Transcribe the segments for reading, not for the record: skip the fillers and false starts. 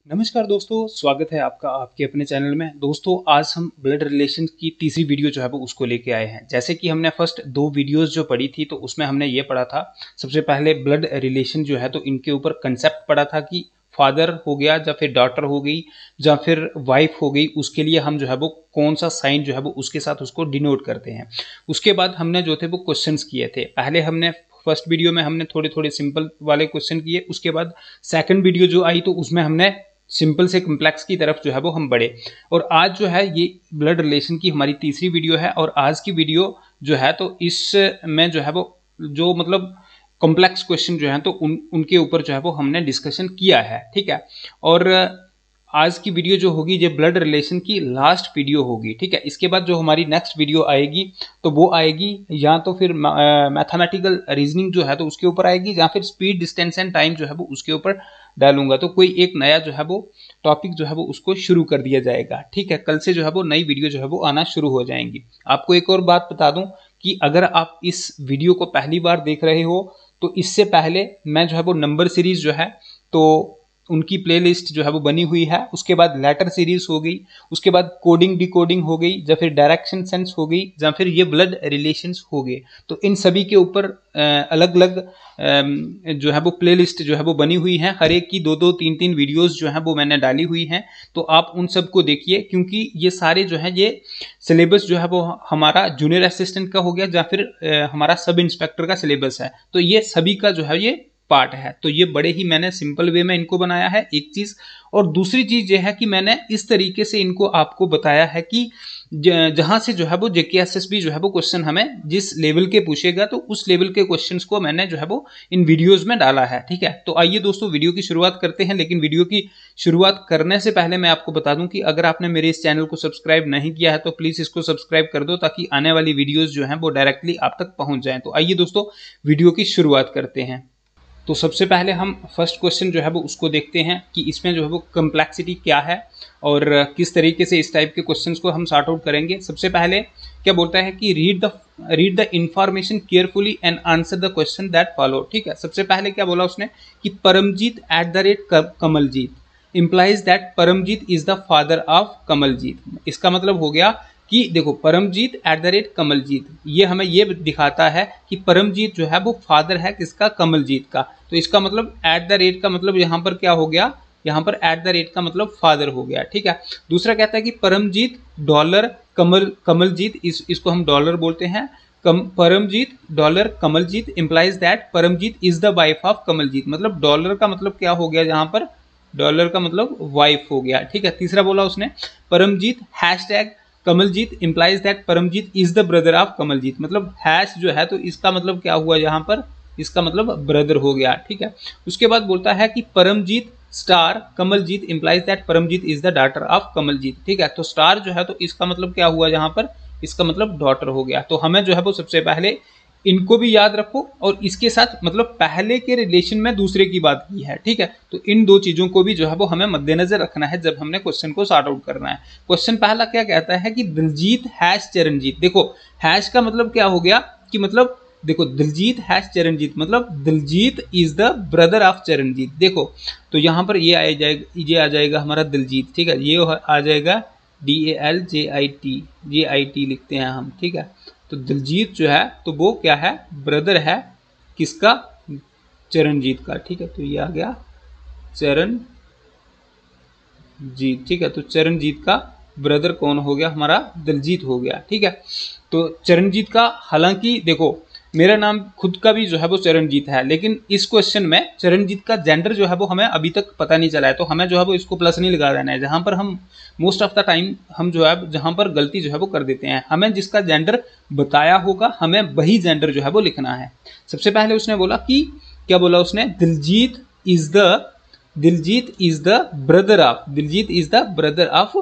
नमस्कार दोस्तों, स्वागत है आपका आपके अपने चैनल में। दोस्तों, आज हम ब्लड रिलेशन की तीसरी वीडियो जो है वो उसको लेके आए हैं। जैसे कि हमने फर्स्ट दो वीडियोस जो पढ़ी थी तो उसमें हमने ये पढ़ा था, सबसे पहले ब्लड रिलेशन जो है तो इनके ऊपर कंसेप्ट पढ़ा था कि फादर हो गया या फिर डॉटर हो गई या फिर वाइफ हो गई, उसके लिए हम जो है वो कौन सा साइन जो है वो उसके साथ उसको डिनोट करते हैं। उसके बाद हमने जो थे वो क्वेश्चंस किए थे। पहले हमने फर्स्ट वीडियो में हमने थोड़े थोड़े सिंपल वाले क्वेश्चन किए, उसके बाद सेकंड वीडियो जो आई तो उसमें हमने सिंपल से कम्प्लेक्स की तरफ जो है वो हम बढ़े। और आज जो है ये ब्लड रिलेशन की हमारी तीसरी वीडियो है और आज की वीडियो जो है तो इसमें जो है वो जो मतलब कॉम्प्लेक्स क्वेश्चन जो है तो उनके ऊपर जो है वो हमने डिस्कशन किया है, ठीक है। और आज की वीडियो जो होगी ये ब्लड रिलेशन की लास्ट वीडियो होगी, ठीक है। इसके बाद जो हमारी नेक्स्ट वीडियो आएगी तो वो आएगी या तो फिर मैथमेटिकल रीजनिंग जो है तो उसके ऊपर आएगी या फिर स्पीड डिस्टेंस एंड टाइम जो है वो उसके ऊपर डालूंगा। तो कोई एक नया जो है वो टॉपिक जो है वो उसको शुरू कर दिया जाएगा, ठीक है। कल से जो है वो नई वीडियो जो है वो आना शुरू हो जाएंगी। आपको एक और बात बता दूं कि अगर आप इस वीडियो को पहली बार देख रहे हो तो इससे पहले मैं जो है वो नंबर सीरीज जो है तो उनकी प्लेलिस्ट जो है वो बनी हुई है। उसके बाद लेटर सीरीज हो गई, उसके बाद कोडिंग डिकोडिंग हो गई, या फिर डायरेक्शन सेंस हो गई, या फिर ये ब्लड रिलेशंस हो गए। तो इन सभी के ऊपर अलग अलग जो है वो प्लेलिस्ट जो है वो बनी हुई है। हर एक की दो दो तीन तीन वीडियोस जो है वो मैंने डाली हुई हैं, तो आप उन सबको देखिए, क्योंकि ये सारे जो है ये सिलेबस जो है वो हमारा जूनियर असिस्टेंट का हो गया या फिर हमारा सब इंस्पेक्टर का सिलेबस है, तो ये सभी का जो है ये पार्ट है। तो ये बड़े ही मैंने सिंपल वे में इनको बनाया है, एक चीज। और दूसरी चीज ये है कि मैंने इस तरीके से इनको आपको बताया है कि जहां से जो है वो जेकेएसएसबी जो है वो क्वेश्चन हमें जिस लेवल के पूछेगा तो उस लेवल के क्वेश्चंस को मैंने जो है वो इन वीडियोस में डाला है, ठीक है। तो आइए दोस्तों वीडियो की शुरुआत करते हैं। लेकिन वीडियो की शुरुआत करने से पहले मैं आपको बता दूं कि अगर आपने मेरे इस चैनल को सब्सक्राइब नहीं किया है तो प्लीज इसको सब्सक्राइब कर दो, ताकि आने वाली वीडियोज जो है वो डायरेक्टली आप तक पहुंच जाए। तो आइए दोस्तों वीडियो की शुरुआत करते हैं। तो सबसे पहले हम फर्स्ट क्वेश्चन जो है वो उसको देखते हैं कि इसमें जो है वो कम्प्लेक्सिटी क्या है और किस तरीके से इस टाइप के क्वेश्चंस को हम सॉर्ट आउट करेंगे। सबसे पहले क्या बोलता है कि read the information carefully and answer the question that follow, ठीक है। सबसे पहले क्या बोला उसने कि Paramjeet @Kamaljeet implies that Paramjeet is the father of Kamaljeet. इसका मतलब हो गया कि देखो परमजीत @कमलजीत, ये हमें ये दिखाता है कि परमजीत जो है वो फादर है किसका, कमलजीत का। तो इसका मतलब @ का मतलब यहाँ पर क्या हो गया, यहाँ पर @ का मतलब फादर हो गया, ठीक है। दूसरा कहता है कि परमजीत डॉलर कमलजीत, इसको हम डॉलर बोलते हैं। Paramjeet dollar Kamaljeet implies that Paramjeet is the wife of Kamaljeet, मतलब डॉलर का मतलब क्या हो गया, यहाँ पर डॉलर का मतलब वाइफ हो गया, ठीक है। तीसरा बोला उसने Paramjeet Kamaljeet implies that Paramjeet is the brother of Kamaljeet, मतलब हैश जो है तो इसका मतलब क्या हुआ, यहाँ पर इसका मतलब ब्रदर हो गया, ठीक है। उसके बाद बोलता है कि Paramjeet star Kamaljeet implies that Paramjeet is the daughter of Kamaljeet, ठीक है। तो स्टार जो है तो इसका मतलब क्या हुआ, यहाँ पर इसका मतलब डॉटर हो गया। तो हमें जो है वो सबसे पहले इनको भी याद रखो और इसके साथ मतलब पहले के रिलेशन में दूसरे की बात की है, ठीक है। तो इन दो चीजों को भी जो है वो हमें मद्देनजर रखना है जब हमने क्वेश्चन को सॉर्ट आउट करना है। क्वेश्चन पहला क्या कहता है कि दिलजीत हैश चरणजीत। देखो हैश का मतलब क्या हो गया कि मतलब देखो दिलजीत हैश चरणजीत मतलब Diljit is the brother of Charanjit. देखो तो यहाँ पर ये आ जाएगा हमारा दिलजीत, ठीक है। ये आ जाएगा DALJIT लिखते हैं हम, ठीक है। तो दिलजीत जो है तो वो क्या है, ब्रदर है किसका, चरणजीत का, ठीक है। तो ये आ गया चरणजीत, ठीक है। तो चरणजीत का ब्रदर कौन हो गया, हमारा दिलजीत हो गया, ठीक है। तो चरणजीत का, हालांकि देखो मेरा नाम खुद का भी जो है वो चरणजीत है, लेकिन इस क्वेश्चन में चरणजीत का जेंडर जो है वो हमें अभी तक पता नहीं चला है, तो हमें जो है वो इसको प्लस नहीं लगा देना है। जहां पर हम मोस्ट ऑफ द टाइम हम जो है जहां पर गलती जो है वो कर देते हैं, हमें जिसका जेंडर बताया होगा हमें वही जेंडर जो है वो लिखना है। सबसे पहले उसने बोला कि क्या बोला उसने, Diljit is the brother of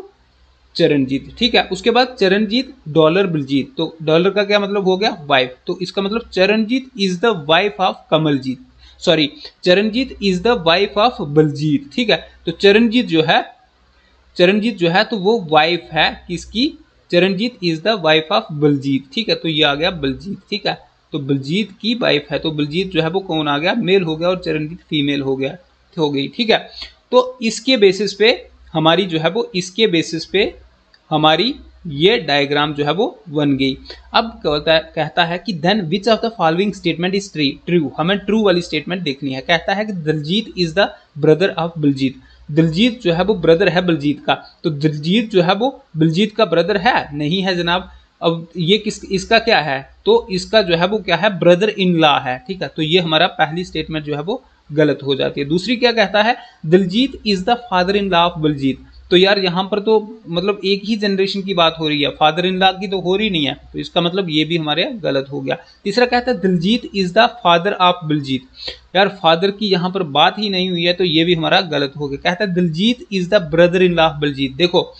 Charanjit, ठीक है। उसके बाद चरणजीत डॉलर बलजीत, तो डॉलर का क्या मतलब हो गया, वाइफ। तो इसका मतलब Charanjit is the wife of Kamaljit, sorry Charanjit is the wife of Baljit, ठीक है। तो चरणजीत जो है तो वो वाइफ है किसकी, Charanjit is the wife of Baljit, ठीक है। तो ये आ गया बलजीत, ठीक है। तो बलजीत की वाइफ है, तो बलजीत जो है वो कौन आ गया, मेल हो गया, और चरणजीत फीमेल हो गई, ठीक है। तो इसके बेसिस पे हमारी जो है वो इसके बेसिस पे हमारी ये डायग्राम जो है वो बन गई। अब कहता है कि then which of the following statement is true, हमें ट्रू वाली स्टेटमेंट देखनी है। कहता है कि Diljit is the brother of Baljit, Diljit जो है वो ब्रदर है बलजीत का, तो दिलजीत जो है वो बलजीत का ब्रदर है नहीं है जनाब। अब ये इसका क्या है, तो इसका जो है वो क्या है, ब्रदर इन लॉ है, ठीक है। तो ये हमारा पहली स्टेटमेंट जो है वो गलत हो जाती है। दूसरी क्या कहता है, Diljit is the father in law of Baljit, तो यार यहाँ पर तो मतलब एक ही जनरेशन की बात हो रही है, फादर इन लॉ की तो हो रही नहीं है, तो इसका मतलब ये भी हमारे गलत हो गया। तीसरा कहता है Diljit is the father of Baljit, यार फादर की यहाँ पर बात ही नहीं हुई है, तो ये भी हमारा गलत हो गया। कहता है Diljit is the brother in law of Baljit, देखो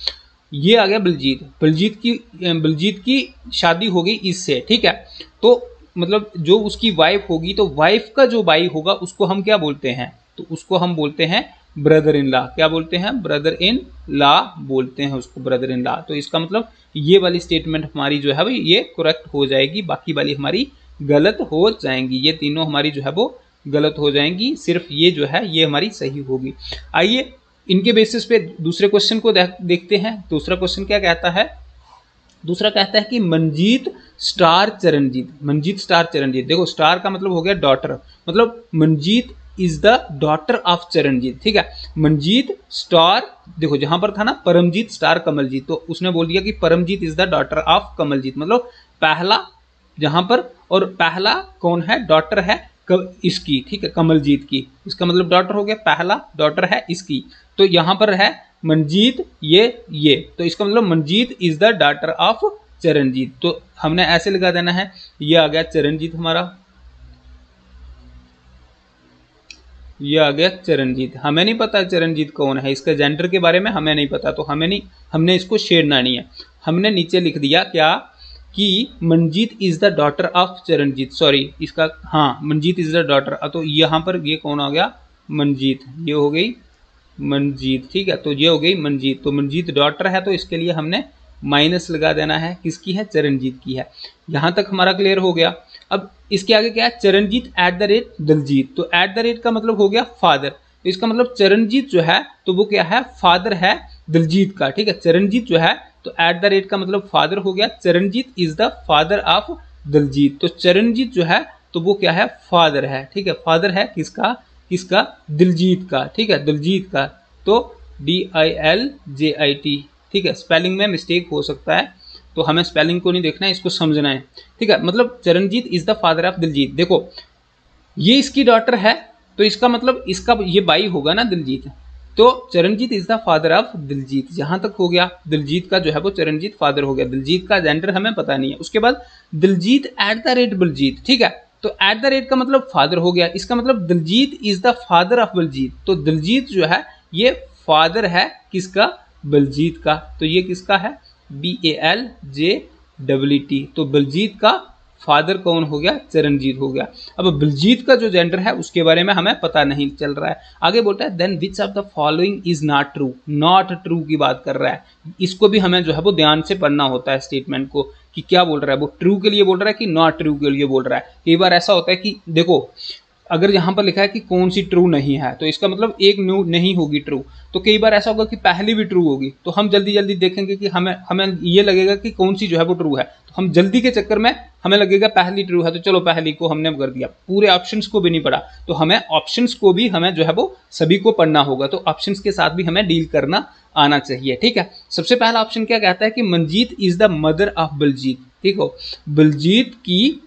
ये आ गया बलजीत, बलजीत की शादी हो गई इससे, ठीक है। तो मतलब जो उसकी वाइफ होगी, तो वाइफ का जो भाई होगा उसको हम क्या बोलते हैं, तो उसको हम बोलते हैं ब्रदर इन लॉ। क्या बोलते हैं, ब्रदर इन लॉ बोलते हैं उसको, ब्रदर इन लॉ। तो इसका मतलब ये वाली स्टेटमेंट हमारी जो है भाई ये करेक्ट हो जाएगी, बाकी वाली हमारी गलत हो जाएंगी। ये तीनों हमारी जो है वो गलत हो जाएंगी, सिर्फ ये जो है ये हमारी सही होगी। आइए इनके बेसिस पे दूसरे क्वेश्चन को देखते हैं। दूसरा क्वेश्चन क्या कहता है, दूसरा कहता है कि मंजीत स्टार चरणजीत, मंजीत स्टार चरणजीत, देखो स्टार का मतलब हो गया डॉटर, मतलब Manjeet is the daughter of Charanjit, ठीक है। मंजीत स्टार, देखो जहां पर था ना परमजीत स्टार कमलजीत, तो उसने बोल दिया कि Paramjit is the daughter of Kamaljeet, मतलब पहला जहां पर, और पहला कौन है, डॉटर है इसकी, ठीक है, कमलजीत की, इसका मतलब डॉटर हो गया, पहला डॉटर है इसकी। तो यहां पर है मंजीत ये, तो इसका मतलब Manjeet is the daughter of Charanjit, तो हमने ऐसे लगा देना है, ये आ गया चरणजीत हमारा, ये आ गया चरणजीत। हमें नहीं पता चरणजीत कौन है, इसका जेंडर के बारे में हमें नहीं पता, तो हमने इसको छेड़ना नहीं है। हमने नीचे लिख दिया क्या कि Manjit is the daughter of Charanjit, sorry इसका, हाँ मंजीत इज द डॉटर, तो यहाँ पर ये कौन आ गया, मंजीत, ये हो गई मंजीत, ठीक है। तो ये हो गई मंजीत, तो मंजीत डॉटर है, तो इसके लिए हमने माइनस लगा देना है, किसकी है, चरणजीत की है। यहां तक हमारा क्लियर हो गया। अब इसके आगे क्या है, Charanjit eight the rate Diljit, तो एट द रेट का मतलब हो गया फादर, तो इसका मतलब चरणजीत जो है तो वो क्या है, फादर है दिलजीत का, ठीक है। चरणजीत जो है तो एट द रेट का मतलब फादर हो गया, Charanjit is the father of Diljit, तो चरणजीत जो है तो वो क्या है, फादर है, ठीक है। फादर है किसका, किसका, दिलजीत का, ठीक है, दिलजीत का। तो DILJIT, ठीक है। स्पेलिंग में मिस्टेक हो सकता है, तो हमें स्पेलिंग को नहीं देखना है, इसको समझना है, ठीक है। मतलब Charanjit is the father of Diljit, देखो ये इसकी डॉटर है, तो इसका मतलब इसका ये भाई होगा ना दिलजीत, तो Charanjit is the father of Diljit, जहां तक हो गया। दिलजीत का जो है वो चरणजीत फादर हो गया, दिलजीत का जेंडर हमें पता नहीं है। उसके बाद Diljit at the rate Baljit, ठीक है, तो एट द रेट का मतलब फादर हो गया, इसका मतलब Diljit is the father of Baljit, तो दिलजीत जो है ये फादर है किसका, बलजीत का, तो ये किसका है, BALJET, तो बलजीत का फादर कौन हो गया, चरणजीत हो गया। अब बलजीत का जो जेंडर है उसके बारे में हमें पता नहीं चल रहा है। आगे बोलता है then which of the following is not true, not true की बात कर रहा है, इसको भी हमें जो है वो ध्यान से पढ़ना होता है स्टेटमेंट को, कि क्या बोल रहा है, वो ट्रू के लिए बोल रहा है कि नॉट ट्रू के लिए बोल रहा है। कई बार ऐसा होता है कि देखो अगर यहाँ पर लिखा है कि कौन सी ट्रू नहीं है, तो इसका मतलब एक न्यू नहीं होगी ट्रू, तो कई बार ऐसा होगा कि पहली भी ट्रू होगी, तो हम जल्दी जल्दी देखेंगे कि हमें ये लगेगा कि कौन सी जो है वो ट्रू है, तो हम जल्दी के चक्कर में हमें लगेगा पहली ट्रू है, तो चलो पहली को हमने कर दिया, पूरे ऑप्शंस को भी नहीं पढ़ा। तो हमें ऑप्शंस को भी हमें जो है वो सभी को पढ़ना होगा, तो ऑप्शंस के साथ भी हमें डील करना आना चाहिए, ठीक है। सबसे पहला ऑप्शन क्या कहता है कि Manjit is the mother of Baljit, ठीक हो, बलजीत की,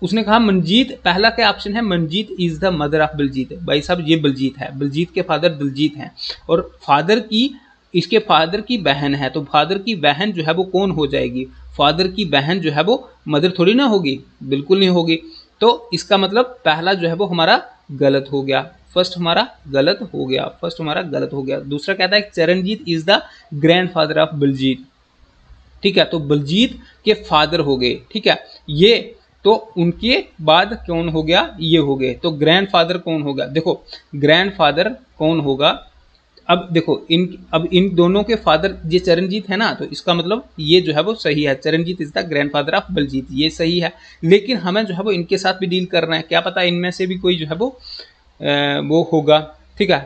उसने कहा मंजीत, पहला क्या ऑप्शन है, Manjit is the mother of Baljit, भाई साहब ये बलजीत है, बलजीत के फादर दिलजीत हैं, और फादर की, इसके फादर की बहन है, तो फादर की बहन जो है वो कौन हो जाएगी, फादर की बहन जो है वो मदर थोड़ी ना होगी, बिल्कुल नहीं होगी। तो इसका मतलब पहला जो है वो हमारा गलत हो गया, फर्स्ट हमारा गलत हो गया, फर्स्ट हमारा गलत हो गया। दूसरा कहता है Charanjit is the grandfather of Baljit, ठीक है, तो बलजीत के फादर हो गए, ठीक है, ये तो उनके बाद कौन हो गया, ये हो गए, तो ग्रैंडफादर कौन होगा, देखो ग्रैंडफादर कौन होगा। अब देखो अब इन दोनों के फादर ये चरणजीत है ना, तो इसका मतलब ये जो है वो सही है, Charanjit is the grandfather of Baljit, ये सही है। लेकिन हमें जो है वो इनके साथ भी डील करना है, क्या पता इनमें से भी कोई जो है वो होगा, ठीक है।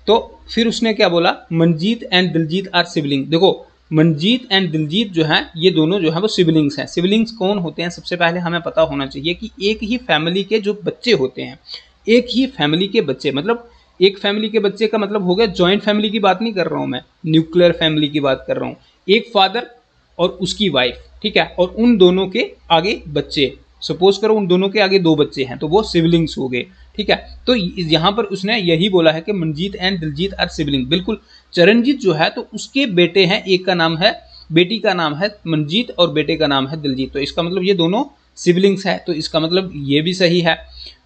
तो फिर उसने क्या बोला, Manjit and Diljit are sibling. देखो मनजीत एंड दिलजीत जो है ये दोनों जो है वो सिबलिंग्स हैं। सिबलिंग्स कौन होते हैं, सबसे पहले हमें पता होना चाहिए कि एक ही फैमिली के जो बच्चे होते हैं, एक ही फैमिली के बच्चे, मतलब एक फैमिली के बच्चे का मतलब हो गया जॉइंट फैमिली की बात नहीं कर रहा हूं मैं, न्यूक्लियर फैमिली की बात कर रहा हूं। एक फादर और उसकी वाइफ, ठीक है, और उन दोनों के आगे बच्चे, सपोज करो उन दोनों के आगे 2 बच्चे हैं तो वो सिबलिंग्स हो गए, ठीक है। तो यहाँ पर उसने यही बोला है कि Manjit and Diljit are sibling. बिल्कुल, चरणजीत जो है तो उसके बेटे हैं, एक का नाम है, बेटी का नाम है मनजीत और बेटे का नाम है दिलजीत, तो इसका मतलब ये दोनों सिबलिंग्स है, तो इसका मतलब ये भी सही है।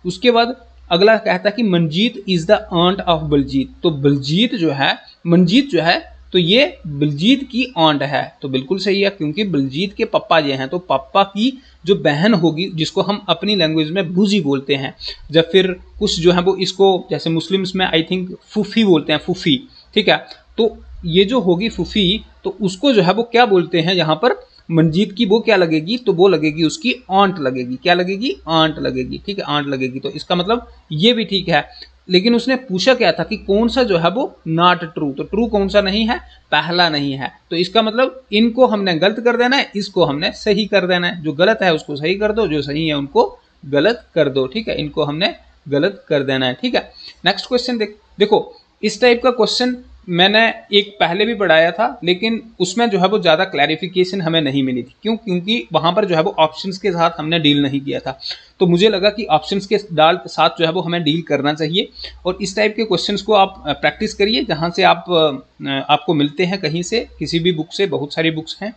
उसके बाद अगला कहता है कि Manjit is the aunt of Baljit. तो बलजीत जो है, मनजीत जो है तो ये बलजीत की आंट है, तो बिल्कुल सही है, क्योंकि बलजीत के पापा ये हैं, तो पापा की जो बहन होगी, जिसको हम अपनी लैंग्वेज में भूजी बोलते हैं, जब फिर कुछ जो है वो इसको जैसे मुस्लिम्स में आई थिंक फूफी बोलते हैं, फूफी, ठीक है। तो ये जो होगी फूफी, तो उसको जो है वो क्या बोलते हैं यहाँ पर, मनजीत की वो क्या लगेगी, तो वो लगेगी उसकी आंट लगेगी, क्या लगेगी, आंट लगेगी, ठीक है, आंट लगेगी। तो इसका मतलब ये भी ठीक है। लेकिन उसने पूछा क्या था कि कौन सा जो है वो नॉट ट्रू, तो ट्रू कौन सा नहीं है, पहला नहीं है, तो इसका मतलब इनको हमने गलत कर देना है, इसको हमने सही कर देना है। जो गलत है उसको सही कर दो, जो सही है उनको गलत कर दो, ठीक है, इनको हमने गलत कर देना है, ठीक है। नेक्स्ट क्वेश्चन देखो इस टाइप का क्वेश्चन मैंने एक पहले भी पढ़ाया था, लेकिन उसमें जो है वो ज़्यादा क्लैरिफिकेशन हमें नहीं मिली थी। क्यों? क्योंकि वहाँ पर जो है वो ऑप्शंस के साथ हमने डील नहीं किया था, तो मुझे लगा कि ऑप्शंस के साथ जो है वो हमें डील करना चाहिए। और इस टाइप के क्वेश्चंस को आप प्रैक्टिस करिए, जहाँ से आपको मिलते हैं कहीं से, किसी भी बुक से, बहुत सारी बुक्स हैं,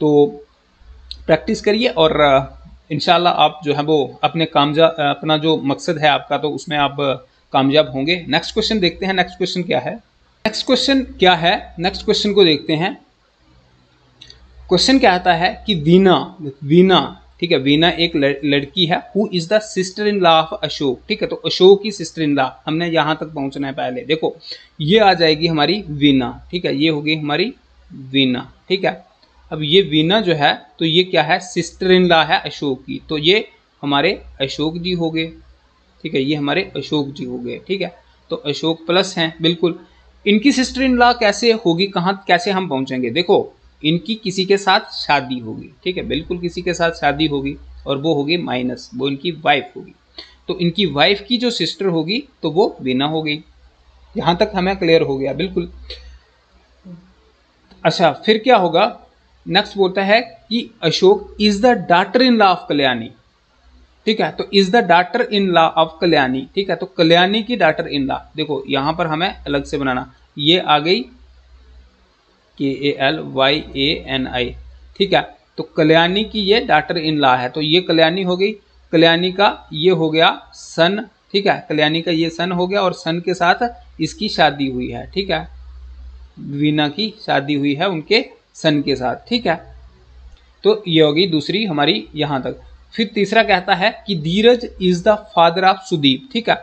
तो प्रैक्टिस करिए और इंशाल्लाह आप जो है वो अपना जो मकसद है आपका, तो उसमें आप कामयाब होंगे। नेक्स्ट क्वेश्चन देखते हैं, नेक्स्ट क्वेश्चन क्या है, नेक्स्ट क्वेश्चन को देखते हैं। क्वेश्चन क्या आता है कि वीना, ठीक है, वीना एक लड़की है, who is the sister in law of Ashok, ठीक है, तो अशोक की सिस्टर इन लॉ, हमने यहां तक पहुंचना है पहले। देखो ये आ जाएगी हमारी वीना, ठीक है, ये होगी हमारी वीना, ठीक है। अब ये वीना जो है तो ये क्या है, सिस्टर इन लॉ है अशोक की, तो ये हमारे अशोक जी हो गए, ठीक है, ये हमारे अशोक जी हो गए, ठीक है। तो अशोक प्लस हैं, बिल्कुल। इनकी सिस्टर इन लॉ कैसे होगी, कहाँ कैसे हम पहुंचेंगे, देखो इनकी किसी के साथ शादी होगी, ठीक है, बिल्कुल किसी के साथ शादी होगी, और वो होगी माइनस, वो इनकी वाइफ होगी, तो इनकी वाइफ की जो सिस्टर होगी तो वो वीना हो गई। यहां तक हमें क्लियर हो गया, बिल्कुल। अच्छा, फिर क्या होगा, नेक्स्ट बोलता है कि Ashok is the daughter in law of Kalyani, ठीक है, तो is the daughter in law of Kalyani, ठीक है, तो कल्याणी की डॉटर इन लॉ, देखो यहां पर हमें अलग से बनाना, ये आ गई KALYANI, ठीक है, तो कल्याणी की ये डॉटर इन लॉ है, तो ये कल्याणी हो गई, कल्याणी का ये हो गया सन, ठीक है, कल्याणी का ये सन हो गया, और सन के साथ इसकी शादी हुई है, ठीक है, वीना की शादी हुई है उनके सन के साथ, ठीक है। तो ये होगी दूसरी हमारी यहां तक। फिर तीसरा कहता है कि Dheeraj is the father of Sudeep, ठीक है,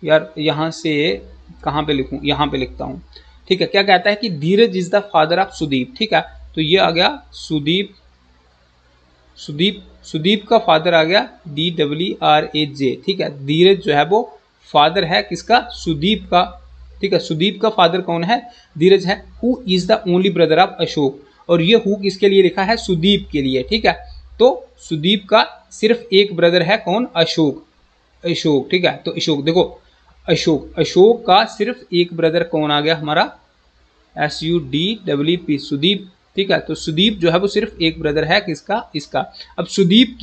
यार यहां से कहां पे लिखूं, यहां पे लिखता हूं, ठीक है। क्या कहता है कि Dheeraj is the father of Sudeep, ठीक है, तो ये आ गया सुदीप का फादर आ गया DRAJ, ठीक है। धीरज जो है वो फादर है किसका, सुदीप का, ठीक है, सुदीप का फादर कौन है, धीरज है। Who is the only brother of Ashok, और ये हु किसके लिए लिखा है, सुदीप के लिए, ठीक है। तो सुदीप का सिर्फ एक ब्रदर है, कौन, अशोक, ठीक है। तो अशोक, देखो अशोक का सिर्फ एक ब्रदर कौन आ गया हमारा, SUDWP, सुदीप, ठीक है। तो सुदीप जो है वो सिर्फ एक ब्रदर है किसका, इसका। अब सुदीप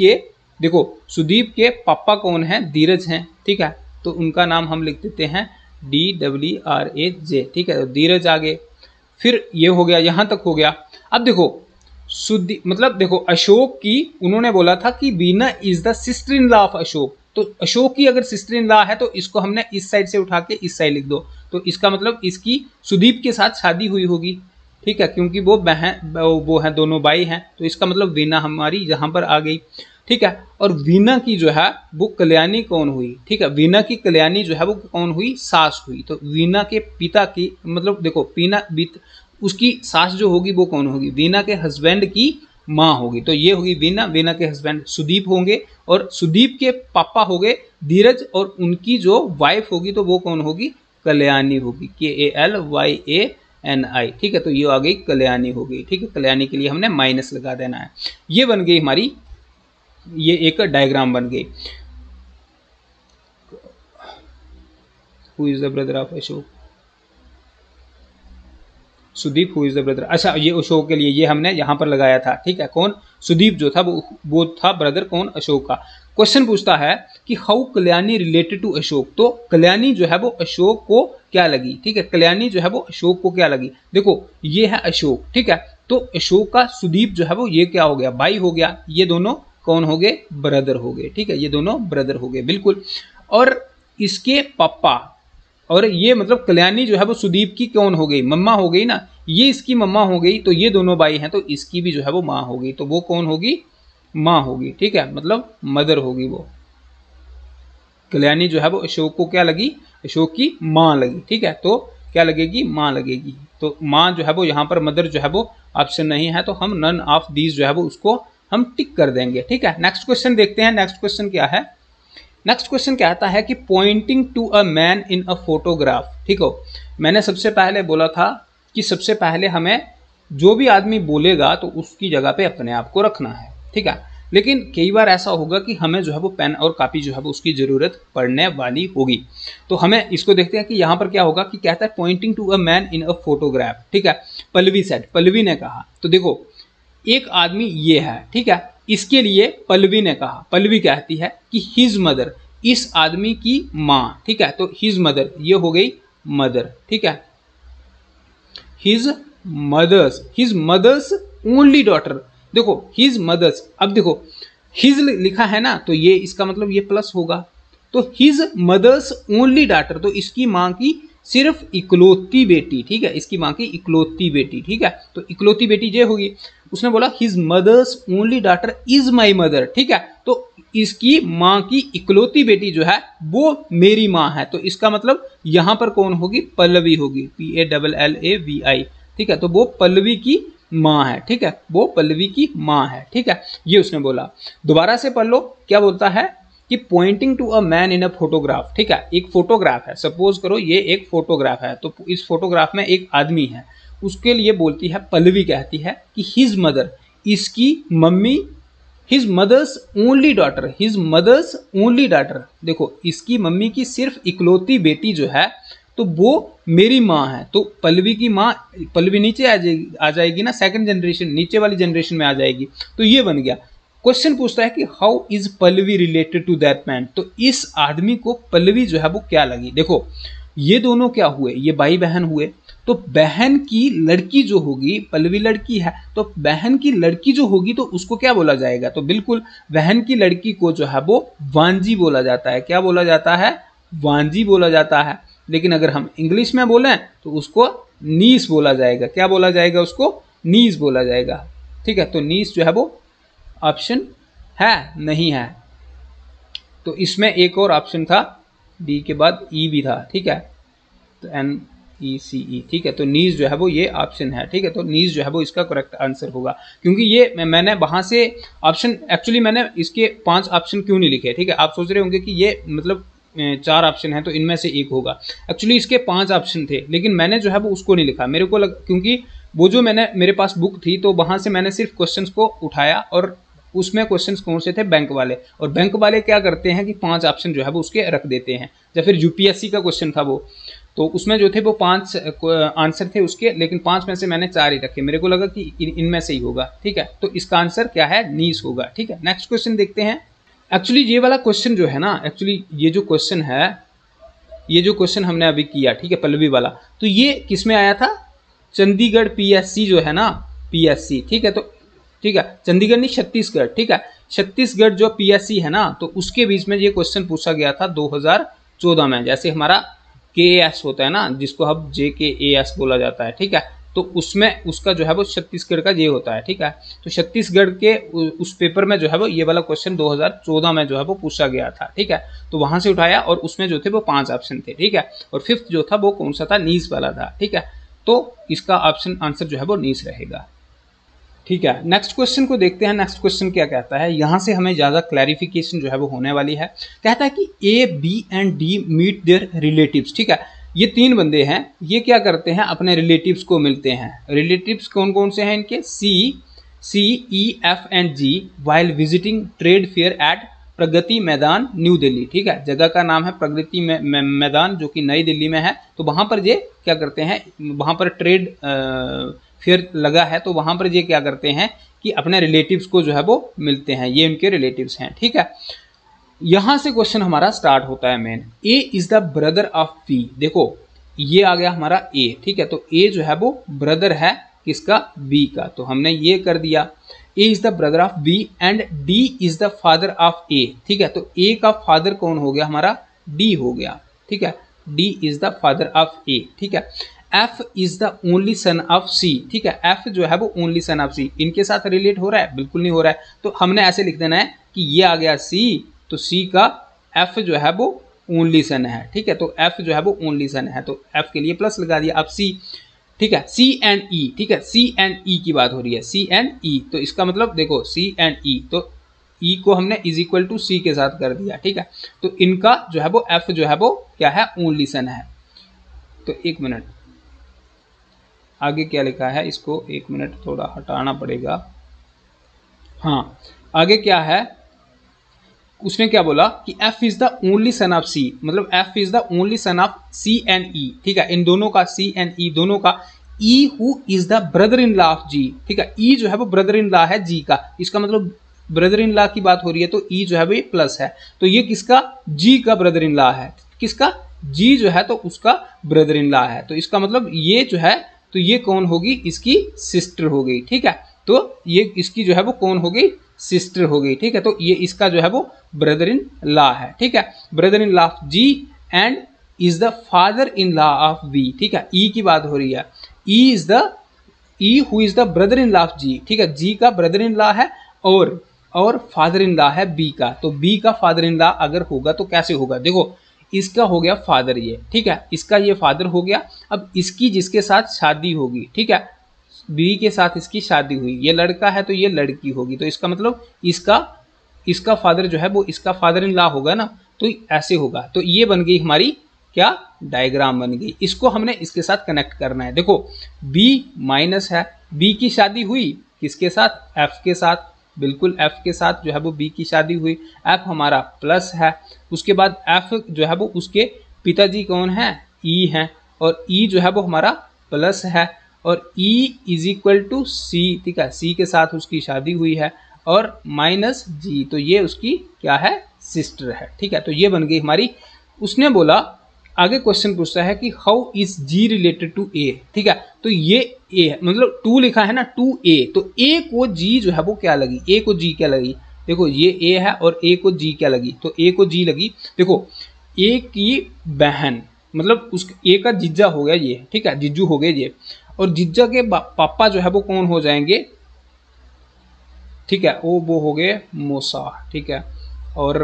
के पापा कौन है, धीरज हैं, ठीक है, तो उनका नाम हम लिख देते हैं DRAJ, ठीक है, तो धीरज आ गए। फिर ये हो गया, यहां तक हो गया। अब देखो मतलब देखो अशोक की उन्होंने बोला था कि Veena is the sister in law of Ashok, तो अशोक की अगर सिस्टर इन लॉ है तो इसको हमने इस साइड से उठा के इस साइड लिख दो, तो इसका मतलब इसकी सुदीप के साथ शादी हुई होगी, ठीक है, क्योंकि वो है दोनों भाई हैं, तो इसका मतलब वीना हमारी यहाँ पर आ गई, ठीक है। और वीना की जो है वो कल्याणी कौन हुई, ठीक है, वीना की कल्याणी जो है वो कौन हुई, सास हुई। तो वीना के पिता की मतलब देखो उसकी सास जो होगी वो कौन होगी, वीना के हस्बैंड की माँ होगी, तो ये होगी वीना के हस्बैंड सुदीप होंगे, और सुदीप के पापा हो गए धीरज, और उनकी जो वाइफ होगी तो वो कौन होगी, कल्याणी होगी, KALYANI, ठीक है। तो ये आ गई कल्याणी हो गई, ठीक है। कल्याणी के लिए हमने माइनस लगा देना है। ये बन गई हमारी, ये एक डायग्राम बन गई। Who is the brother of Ashok? Sudeep. Who is the brother, अच्छा ये अशोक के लिए ये हमने यहाँ पर लगाया था, ठीक है। कौन? सुदीप जो था वो था ब्रदर कौन? अशोक का। क्वेश्चन पूछता है कि how Kalyani related to Ashok, तो कल्याणी जो है वो अशोक को क्या लगी, ठीक है। कल्याणी जो है वो अशोक को क्या लगी? देखो ये है अशोक, ठीक है। तो अशोक का सुदीप जो है वो ये क्या हो गया? भाई हो गया। ये दोनों कौन हो गए? ब्रदर हो गए, ठीक है। ये दोनों ब्रदर हो गए, बिल्कुल। और इसके पापा, और ये मतलब कल्याणी जो है वो सुदीप की कौन हो गई? मम्मा हो गई ना। ये इसकी मम्मा हो गई, तो ये दोनों भाई हैं, तो इसकी भी जो है वो माँ होगी। तो वो कौन होगी? माँ होगी, ठीक है। मतलब मदर होगी वो। कल्याणी जो है वो अशोक को क्या लगी? अशोक की माँ लगी, ठीक है। तो क्या लगेगी? माँ लगेगी। तो माँ जो है वो यहाँ पर मदर जो है वो ऑप्शन नहीं है, तो हम नन ऑफ दीज जो है वो उसको हम टिक कर देंगे, ठीक है। नेक्स्ट क्वेश्चन देखते हैं। नेक्स्ट क्वेश्चन क्या है? नेक्स्ट क्वेश्चन कहता है कि pointing to a man in a photograph, ठीक हो। मैंने सबसे पहले बोला था कि सबसे पहले हमें जो भी आदमी बोलेगा तो उसकी जगह पे अपने आप को रखना है, ठीक है। लेकिन कई बार ऐसा होगा कि हमें जो है वो पेन और कॉपी जो है वो उसकी ज़रूरत पड़ने वाली होगी। तो हमें इसको देखते हैं कि यहाँ पर क्या होगा कि कहता है pointing to a man in a photograph, ठीक है। पल्लवी सेड, पल्लवी ने कहा। तो देखो एक आदमी ये है, ठीक है। इसके लिए पल्लवी ने कहा, पल्लवी कहती है कि हिज मदर, इस आदमी की माँ, ठीक है। तो हिज मदर ये हो गई मदर, ठीक है। हिज मदर्स ओनली डॉटर, देखो हिज मदर्स, अब देखो हिज लिखा है ना, तो ये इसका मतलब ये प्लस होगा। तो हिज मदर्स ओनली डॉटर, तो इसकी माँ की सिर्फ इकलौती बेटी, ठीक है। इसकी माँ की इकलौती बेटी, ठीक है। तो इकलौती बेटी ये होगी। उसने बोला his mother's only daughter is my mother, ठीक है। तो इसकी माँ की इकलौती बेटी जो है वो मेरी माँ है। तो इसका मतलब यहाँ पर कौन होगी? पल्लवी होगी, PALLAVI, ठीक है। तो वो पल्लवी की माँ है, ठीक है। वो पल्लवी की माँ है, ठीक है। ये उसने बोला। दोबारा से पढ़ लो क्या बोलता है कि pointing to a man in a photograph, ठीक है। एक फोटोग्राफ है, सपोज करो ये एक फोटोग्राफ है, तो इस फोटोग्राफ में एक आदमी है। उसके लिए बोलती है, पल्लवी कहती है कि हिज मदर, इसकी mummy, his mother's only daughter, his mother's only daughter, देखो इसकी मम्मी की सिर्फ इकलौती बेटी जो है तो वो मेरी माँ है। तो पल्लवी की माँ, पल्लवी नीचे आ जाएगी ना, सेकंड जनरेशन, नीचे वाली जनरेशन में आ जाएगी। तो ये बन गया। क्वेश्चन पूछता है कि how is Pallavi related to that man, तो इस आदमी को पल्लवी जो है वो क्या लगी। देखो ये दोनों क्या हुए? ये भाई बहन हुए। तो बहन की लड़की जो होगी, पल्लवी लड़की है, तो बहन की लड़की जो होगी तो उसको क्या बोला जाएगा? तो बिल्कुल बहन की लड़की को जो है वो वांजी बोला जाता है। क्या बोला जाता है? वांजी बोला जाता है। लेकिन अगर हम इंग्लिश में बोलें तो उसको नीस बोला जाएगा। क्या बोला जाएगा? उसको नीस बोला जाएगा, ठीक है। तो नीस जो है वो ऑप्शन है नहीं है। तो इसमें एक और ऑप्शन था, डी के बाद ई भी था, ठीक है। तो NECE, ठीक है। तो नीज जो है वो ये ऑप्शन है, ठीक है। तो नीज जो है वो इसका करेक्ट आंसर होगा, क्योंकि ये मैंने वहां से ऑप्शन, एक्चुअली मैंने इसके 5 ऑप्शन क्यों नहीं लिखे, ठीक है। आप सोच रहे होंगे कि ये मतलब 4 ऑप्शन है तो इनमें से एक होगा। एक्चुअली इसके 5 ऑप्शन थे, लेकिन मैंने जो है वो उसको नहीं लिखा। मेरे को क्योंकि वो जो मेरे पास बुक थी तो वहां से मैंने सिर्फ क्वेश्चंस को उठाया और उसमें क्वेश्चंस कौन से थे? बैंक वाले। और बैंक वाले क्या करते हैं कि 5 ऑप्शन जो है वो उसके रख देते हैं। या फिर UPSC का क्वेश्चन था वो, तो उसमें जो थे वो 5 आंसर थे उसके, लेकिन 5 में से मैंने 4 ही रखे। मेरे को लगा कि इनमें से ही होगा, ठीक है। तो इसका आंसर क्या है? नीस होगा, ठीक है। नेक्स्ट क्वेश्चन देखते हैं। एक्चुअली ये वाला क्वेश्चन जो है ना, एक्चुअली ये जो क्वेश्चन है, ये जो क्वेश्चन हमने अभी किया, ठीक है, पल्लवी वाला, तो ये किस में आया था? चंडीगढ़ PSC जो है ना, PSC, ठीक है। तो ठीक है, चंडीगढ़ नहीं, छत्तीसगढ़, ठीक है। छत्तीसगढ़ जो PSC है ना, तो उसके बीच में ये क्वेश्चन पूछा गया था 2014 में। जैसे हमारा KAS होता है ना, जिसको अब JKAS बोला जाता है, ठीक है। तो उसमें उसका जो है वो छत्तीसगढ़ का ये होता है, ठीक है। तो छत्तीसगढ़ के उस पेपर में जो है वो ये वाला क्वेश्चन 2014 में जो है वो पूछा गया था, ठीक है। तो वहां से उठाया और उसमें जो थे वो 5 ऑप्शन थे, ठीक है। और 5th जो था वो कौन सा था? नीस वाला था, ठीक है। तो इसका ऑप्शन आंसर जो है वो नीस रहेगा, ठीक है। नेक्स्ट क्वेश्चन को देखते हैं। नेक्स्ट क्वेश्चन क्या कहता है? यहाँ से हमें ज़्यादा क्लैरिफिकेशन जो है वो होने वाली है। कहता है कि A, B and D meet their relatives, ठीक है। ये 3 बंदे हैं, ये क्या करते हैं, अपने रिलेटिव्स को मिलते हैं। रिलेटिव्स कौन कौन से हैं इनके, C E F and G, while visiting trade fair at Pragati Maidan New Delhi. ठीक है, जगह का नाम है प्रगति मैदान जो कि नई दिल्ली में है। तो वहां पर ये क्या करते हैं, वहां पर ट्रेड फेयर लगा है, तो वहां पर ये क्या करते हैं कि अपने रिलेटिव्स को जो है वो मिलते हैं, ये उनके रिलेटिव्स हैं। ठीक है, यहां से क्वेश्चन हमारा स्टार्ट होता है main. A is the brother of B. देखो ये आ गया हमारा ए। ठीक है, तो ए जो है वो ब्रदर है किसका, बी का, तो हमने ये कर दिया। A is the brother of B and D is the father of A. ठीक है, तो ए का फादर कौन हो गया, हमारा डी हो गया। ठीक है, D is the father of A. ठीक है, F is the only son of C. ठीक है, एफ जो है वो ओनली सन ऑफ सी, इनके साथ रिलेट हो रहा है, बिल्कुल नहीं हो रहा है। तो हमने ऐसे लिख देना है कि ये आ गया सी, तो सी का एफ जो है वो ओनली सन है। ठीक है, तो एफ जो है वो ओनली सन है, तो एफ के लिए प्लस लगा दिया। अब सी, ठीक है, सी एंड ई। ठीक है, सी एंड ई की बात हो रही है, सी एंड ई, तो इसका मतलब देखो सी एंड ई, तो ई को हमने इज इक्वल टू सी के साथ कर दिया। ठीक है, तो इनका जो है वो एफ जो है वो क्या है, ओनली सन है। तो एक मिनट, आगे क्या लिखा है, इसको एक मिनट थोड़ा हटाना पड़ेगा। हाँ, आगे क्या है, उसने क्या बोला कि f is the only son of c, मतलब f is the only son of c and e। ठीक है, इन दोनों का, c एंड e दोनों का, e who is the brother in law of g। ठीक है, e जो है वो ब्रदर इन लॉ है g का, इसका मतलब ब्रदर इन लॉ की बात हो रही है, तो e जो है वो ये प्लस है, तो ये किसका, g का ब्रदर इन लॉ है। किसका, g जो है तो उसका ब्रदर इन लॉ है, तो इसका मतलब ये जो है, तो ये कौन होगी, इसकी सिस्टर हो गई। ठीक है, तो ये इसकी जो है वो कौन हो गई, सिस्टर हो गई। ठीक है, तो ये इसका जो है वो ब्रदर इन लॉ है। ठीक है, brother in law of G and is the father in law of B. ठीक है, ई की बात हो रही है, E is the, E who is the brother in law of G. ठीक है, जी का ब्रदर इन लॉ है और फादर इन लॉ है बी का, तो बी का फादर इन लॉ अगर होगा तो कैसे होगा, देखो इसका हो गया फादर ये। ठीक है, इसका ये फादर हो गया। अब इसकी जिसके साथ शादी होगी, ठीक है, बी के साथ इसकी शादी हुई, ये लड़का है तो ये लड़की होगी, तो इसका मतलब इसका फादर जो है वो इसका फादर इन लॉ होगा ना, तो ऐसे होगा। तो ये बन गई हमारी क्या, डायग्राम बन गई। इसको हमने इसके साथ कनेक्ट करना है। देखो b माइनस है, b की शादी हुई किसके साथ, f के साथ, बिल्कुल f के साथ जो है वो b की शादी हुई, f हमारा प्लस है, उसके बाद f जो है वो उसके पिताजी कौन है, e हैं, और e जो है वो हमारा प्लस है, और e इज इक्वल टू सी। ठीक है, c के साथ उसकी शादी हुई है, और माइनस जी, तो ये उसकी क्या है, सिस्टर है। ठीक है, तो ये बन गई हमारी। उसने बोला, आगे क्वेश्चन पूछता है कि how is G related to A. ठीक है, तो ये ए है, मतलब 2 लिखा है ना, 2a, तो a को g जो है वो क्या लगी, a को g क्या लगी, देखो ये a है और a को g क्या लगी, तो a को g लगी। देखो a की बहन, मतलब उस a का जीजा हो गया ये। ठीक है, जीजू हो गए ये, और जीजा के पापा जो है वो कौन हो जाएंगे, ठीक है, वो हो गए मोसा। ठीक है, और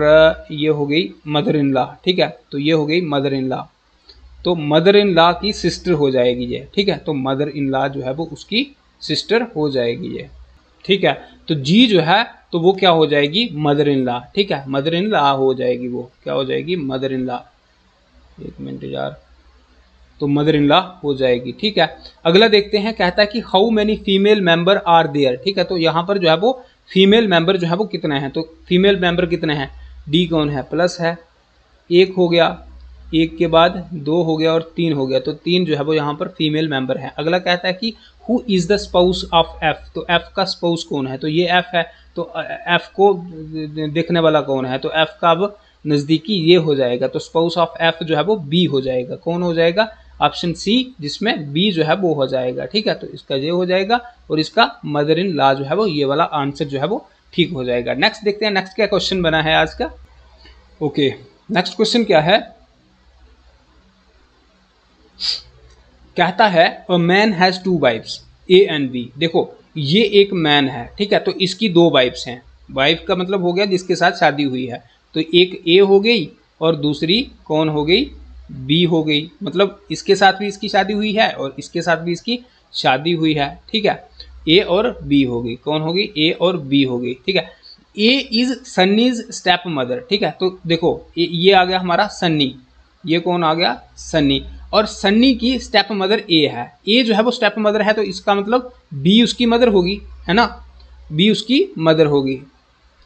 ये हो गई मदर इन लॉ। ठीक है, तो ये हो गई मदर इन लॉ, तो मदर इन लॉ की सिस्टर हो जाएगी ये। ठीक है, तो मदर इन लॉ जो है वो उसकी सिस्टर हो जाएगी ये। ठीक है, तो जी जो है तो वो क्या हो जाएगी, मदर इन लॉ। ठीक है, मदर इन लॉ हो जाएगी, वो क्या हो जाएगी, मदर इन लॉ। एक मिनट यार, तो मदर इन लॉ हो जाएगी। ठीक है, अगला देखते हैं, कहता है कि how many female member are there. ठीक है, तो यहाँ पर जो है वो फीमेल मेंबर जो है वो कितने हैं, तो फीमेल मेंबर कितने हैं, डी कौन है, प्लस है, 1 हो गया, 1 के बाद 2 हो गया और 3 हो गया, तो 3 जो है वो यहाँ पर फीमेल मेंबर है। अगला कहता है कि who is the spouse of F, तो एफ का स्पाउस कौन है, तो ये एफ है, तो एफ को देखने वाला कौन है, तो एफ का अब नजदीकी ये हो जाएगा, तो स्पाउस ऑफ एफ जो है वो बी हो जाएगा। कौन हो जाएगा, ऑप्शन सी, जिसमें बी जो है वो हो जाएगा। ठीक है, तो इसका ये हो जाएगा, और इसका मदर इन लॉ जो है वो ये वाला आंसर जो है वो ठीक हो जाएगा। नेक्स्ट देखते हैं, नेक्स्ट क्या क्वेश्चन बना है आज का। ओके, नेक्स्ट क्वेश्चन क्या है, कहता है a man has 2 wifes A and B. देखो ये एक मैन है, ठीक है, तो इसकी 2 वाइफ्स हैं। वाइफ का मतलब हो गया जिसके साथ शादी हुई है, तो एक ए हो गई और दूसरी कौन हो गई, बी हो गई। मतलब इसके साथ भी इसकी शादी हुई है और इसके साथ भी इसकी शादी हुई है। ठीक है, ए और बी हो गई, कौन हो गई, ए और बी हो गई। ठीक है, ए इज सन्नीज स्टेप मदर। ठीक है, तो देखो ये आ गया हमारा सन्नी, ये कौन आ गया, सन्नी। और सन्नी की स्टेप मदर ए है। ए जो है वो स्टेप मदर है, तो इसका मतलब बी उसकी मदर होगी, है ना, बी उसकी मदर होगी,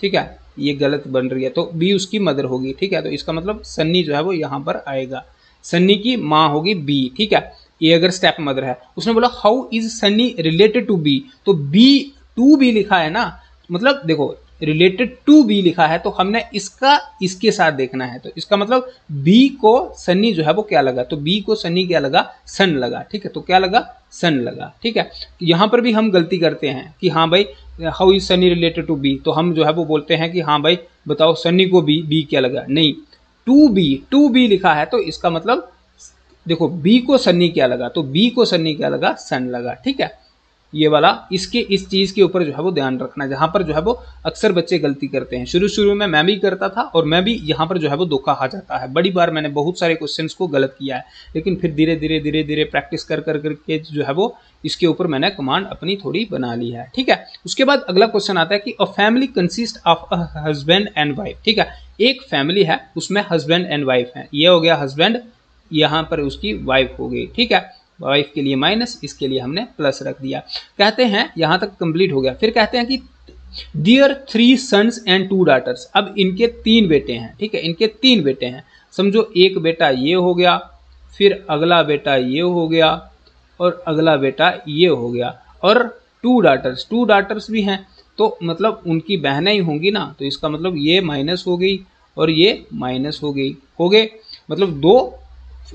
ठीक है, ये गलत बन रही है, तो बी उसकी मदर होगी, ठीक है, तो इसका मतलब सन्नी जो है वो यहाँ पर आएगा, सन्नी की माँ होगी बी, ठीक है। ए अगर स्टेप मदर है, उसने बोला how is Sunny related to B, तो बी टू बी लिखा है ना, मतलब देखो रिलेटेड टू बी लिखा है, तो हमने इसका इसके साथ देखना है, तो इसका मतलब बी को सन्नी जो है वो क्या लगा, तो बी को सन्नी क्या लगा, सन लगा, ठीक है, तो क्या लगा, सन लगा, ठीक है। यहाँ पर भी हम गलती करते हैं कि हाँ भाई how is Sunny related to B, तो हम जो है वो बोलते हैं कि हाँ भाई बताओ सन्नी को बी क्या लगा, नहीं, टू बी लिखा है, तो इसका मतलब देखो बी को सन्नी क्या लगा, तो बी को सन्नी क्या लगा, सन लगा, ठीक है। ये वाला इसके इस चीज के ऊपर जो है वो ध्यान रखना, जहां पर जो है वो अक्सर बच्चे गलती करते हैं। शुरू में मैं भी करता था और मैं भी यहाँ पर जो है वो धोखा खा जाता है, बड़ी बार मैंने बहुत सारे क्वेश्चंस को गलत किया है, लेकिन फिर धीरे धीरे प्रैक्टिस कर करके जो है वो इसके ऊपर मैंने कमांड अपनी थोड़ी बना ली है, ठीक है। उसके बाद अगला क्वेश्चन आता है कि a family consist of a husband and wife, ठीक है, एक फैमिली है उसमें हस्बैंड एंड वाइफ है, ये हो गया हस्बैंड, यहाँ पर उसकी वाइफ हो गई, ठीक है, वाइफ के लिए माइनस, इसके लिए हमने प्लस रख दिया। कहते हैं यहाँ तक कंप्लीट हो गया। फिर कहते हैं कि देयर 3 सन्स एंड 2 डाटर्स, अब इनके 3 बेटे हैं, ठीक है, इनके 3 बेटे हैं, समझो एक बेटा ये हो गया, फिर अगला बेटा ये हो गया और अगला बेटा ये हो गया, और 2 डाटर्स भी हैं, तो मतलब उनकी बहनें ही होंगी ना, तो इसका मतलब ये माइनस हो गई और ये माइनस हो गए, मतलब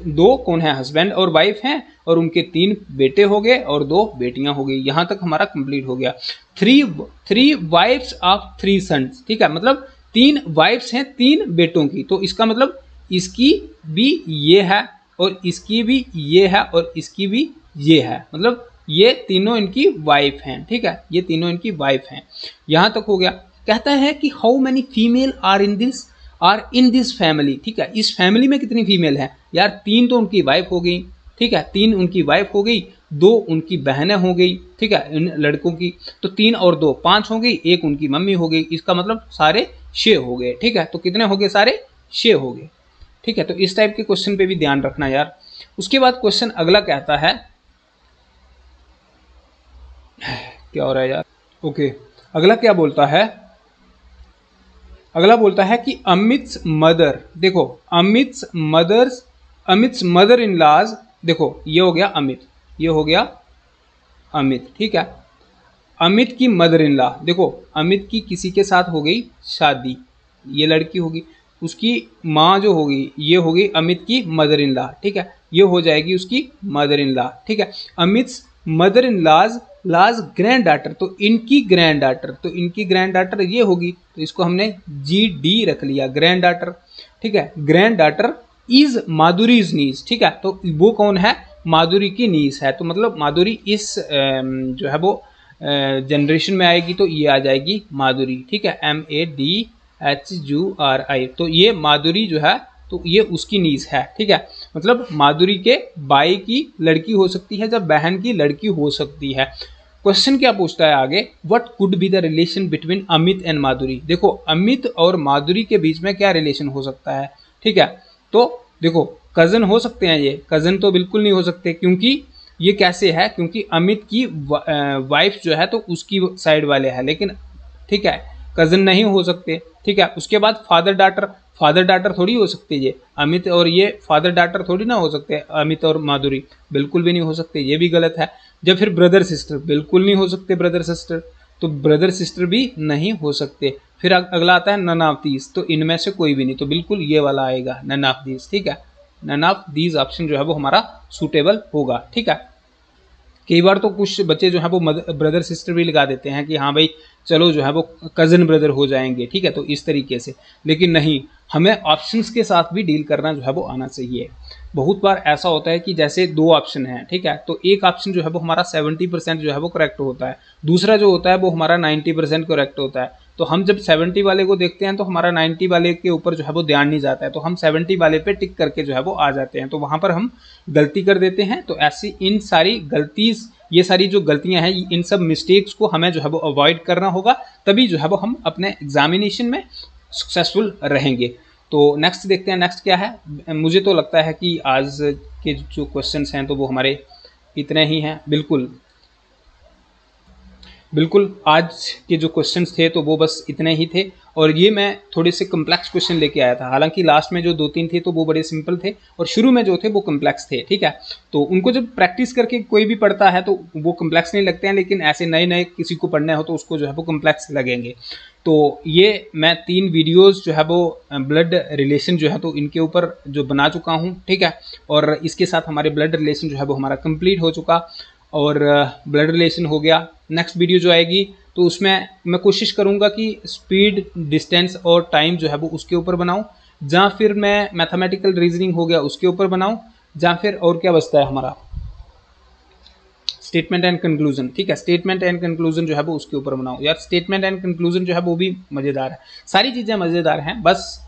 दो कौन है, हस्बैंड और वाइफ हैं, और उनके 3 बेटे हो गए और 2 बेटियां हो गई। यहां तक हमारा कंप्लीट हो गया। 3 वाइफ्स ऑफ 3 सन्स, ठीक है, मतलब 3 वाइफ्स हैं 3 बेटों की, तो इसका मतलब इसकी भी ये है और इसकी भी ये है और इसकी भी ये है, मतलब ये तीनों इनकी वाइफ हैं, ठीक है, ये तीनों इनकी वाइफ हैं। यहां तक हो गया। कहता है कि how many female are in this family, ठीक है, इस फैमिली में कितनी फीमेल है यार, 3 तो उनकी वाइफ हो गई, ठीक है, 3 उनकी वाइफ हो गई, 2 उनकी बहनें हो गई, ठीक है, इन लड़कों की, तो 3 और 2 5 हो गई, 1 उनकी मम्मी हो गई, इसका मतलब सारे 6 हो गए, ठीक है, तो कितने हो गए, सारे 6 हो गए, ठीक है। तो इस टाइप के क्वेश्चन पे भी ध्यान रखना यार। उसके बाद क्वेश्चन अगला कहता है, क्या हो रहा है यार, ओके, अगला क्या बोलता है, अगला बोलता है कि अमित्स मदर, देखो अमित्स मदर इन लॉज, देखो ये हो गया अमित, ये हो गया अमित, ठीक है, अमित की मदर इन लॉ, देखो अमित की किसी के साथ हो गई शादी, ये लड़की होगी, उसकी माँ जो होगी ये होगी अमित की मदर इन लॉ, ठीक है, ये हो जाएगी उसकी मदर इन लॉ, ठीक है। अमित्स मदर इन लाज ग्रैंड डाटर, तो इनकी ग्रैंड डाटर ये होगी, तो इसको हमने GD रख लिया, ग्रैंड डाटर, ठीक है, ग्रैंड डाटर इज माधुरीज नीस, ठीक है, तो वो कौन है, माधुरी की नीस है, तो मतलब माधुरी इस जो है वो जनरेशन में आएगी, तो ये आ जाएगी माधुरी, ठीक है, MADHURI, तो ये माधुरी जो है तो ये उसकी नीज है, ठीक है, मतलब माधुरी के भाई की लड़की हो सकती है, जब बहन की लड़की हो सकती है। क्वेश्चन क्या पूछता है आगे, what could be the relation between Amit and Madhuri, देखो अमित और माधुरी के बीच में क्या रिलेशन हो सकता है, ठीक है, तो देखो कजन हो सकते हैं, ये कजन तो बिल्कुल नहीं हो सकते, क्योंकि ये कैसे है, क्योंकि अमित की वाइफ जो है तो उसकी साइड वाले है, लेकिन ठीक है कजन नहीं हो सकते, ठीक है। उसके बाद फादर डाटर थोड़ी हो सकते, ये अमित और ये फादर डाटर थोड़ी ना हो सकते, अमित और माधुरी बिल्कुल भी नहीं हो सकते, ये भी गलत है। जब फिर ब्रदर सिस्टर बिल्कुल नहीं हो सकते, ब्रदर सिस्टर, तो ब्रदर सिस्टर भी नहीं हो सकते। फिर अगला आता है नन ऑफ दीज, तो इनमें से कोई भी नहीं, तो बिल्कुल ये वाला आएगा नन ऑफ दीज, ठीक है, नन ऑफ दीज ऑप्शन जो है वो हमारा सूटेबल होगा, ठीक है। कई बार तो कुछ बच्चे जो है वो ब्रदर सिस्टर भी लगा देते हैं कि हाँ भाई चलो जो है वो कज़न ब्रदर हो जाएंगे, ठीक है, तो इस तरीके से, लेकिन नहीं, हमें ऑप्शंस के साथ भी डील करना जो है वो आना चाहिए। बहुत बार ऐसा होता है कि जैसे 2 ऑप्शन हैं, ठीक है, तो एक ऑप्शन जो है वो हमारा 70% जो है वो करेक्ट होता है, दूसरा जो होता है वो हमारा 90% करेक्ट होता है। तो हम जब 70 वाले को देखते हैं तो हमारा 90 वाले के ऊपर जो है वो ध्यान नहीं जाता है, तो हम 70 वाले पे टिक करके जो है वो आ जाते हैं, तो वहाँ पर हम गलती कर देते हैं। तो ऐसी इन सारी ये सारी जो गलतियां हैं, इन सब मिस्टेक्स को हमें जो है वो अवॉइड करना होगा, तभी जो है वो हम अपने एग्जामिनेशन में सक्सेसफुल रहेंगे। तो नेक्स्ट देखते हैं, नेक्स्ट क्या है। मुझे तो लगता है कि आज के जो क्वेश्चंस हैं तो वो हमारे इतने ही हैं। बिल्कुल आज के जो क्वेश्चंस थे तो वो बस इतने ही थे, और ये मैं थोड़े से कम्प्लेक्स क्वेश्चन लेके आया था। हालांकि लास्ट में जो 2-3 थे तो वो बड़े सिंपल थे, और शुरू में जो थे वो कम्प्लेक्स थे, ठीक है। तो उनको जब प्रैक्टिस करके कोई भी पढ़ता है तो वो कम्प्लेक्स नहीं लगते हैं, लेकिन ऐसे नए नए किसी को पढ़ने हो तो उसको जो है वो कम्प्लेक्स लगेंगे। तो ये मैं 3 वीडियोस जो है वो ब्लड रिलेशन जो है तो इनके ऊपर जो बना चुका हूँ, ठीक है। और इसके साथ हमारे ब्लड रिलेशन जो है वो हमारा कंप्लीट हो चुका, और ब्लड रिलेशन हो गया। नेक्स्ट वीडियो जो आएगी तो उसमें मैं कोशिश करूंगा कि स्पीड, डिस्टेंस और टाइम जो है वो उसके ऊपर बनाऊं, या फिर मैं मैथमेटिकल रीजनिंग हो गया उसके ऊपर बनाऊं, या फिर और क्या बचता है हमारा, स्टेटमेंट एंड कंक्लूजन, ठीक है। स्टेटमेंट एंड कंक्लूजन जो है वो उसके ऊपर बनाऊं यार। स्टेटमेंट एंड कंक्लूजन जो है वो भी मज़ेदार है, सारी चीज़ें मज़ेदार हैं, बस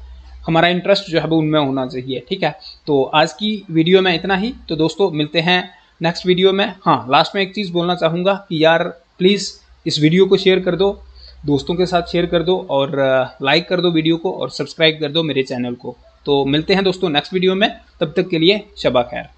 हमारा इंटरेस्ट जो है वो उनमें होना चाहिए, ठीक है। तो आज की वीडियो में इतना ही। तो दोस्तों मिलते हैं नेक्स्ट वीडियो में। हाँ, लास्ट में एक चीज़ बोलना चाहूँगा कि यार प्लीज़ इस वीडियो को शेयर कर दो, दोस्तों के साथ शेयर कर दो, और लाइक कर दो वीडियो को, और सब्सक्राइब कर दो मेरे चैनल को। तो मिलते हैं दोस्तों नेक्स्ट वीडियो में, तब तक के लिए शबा खैर।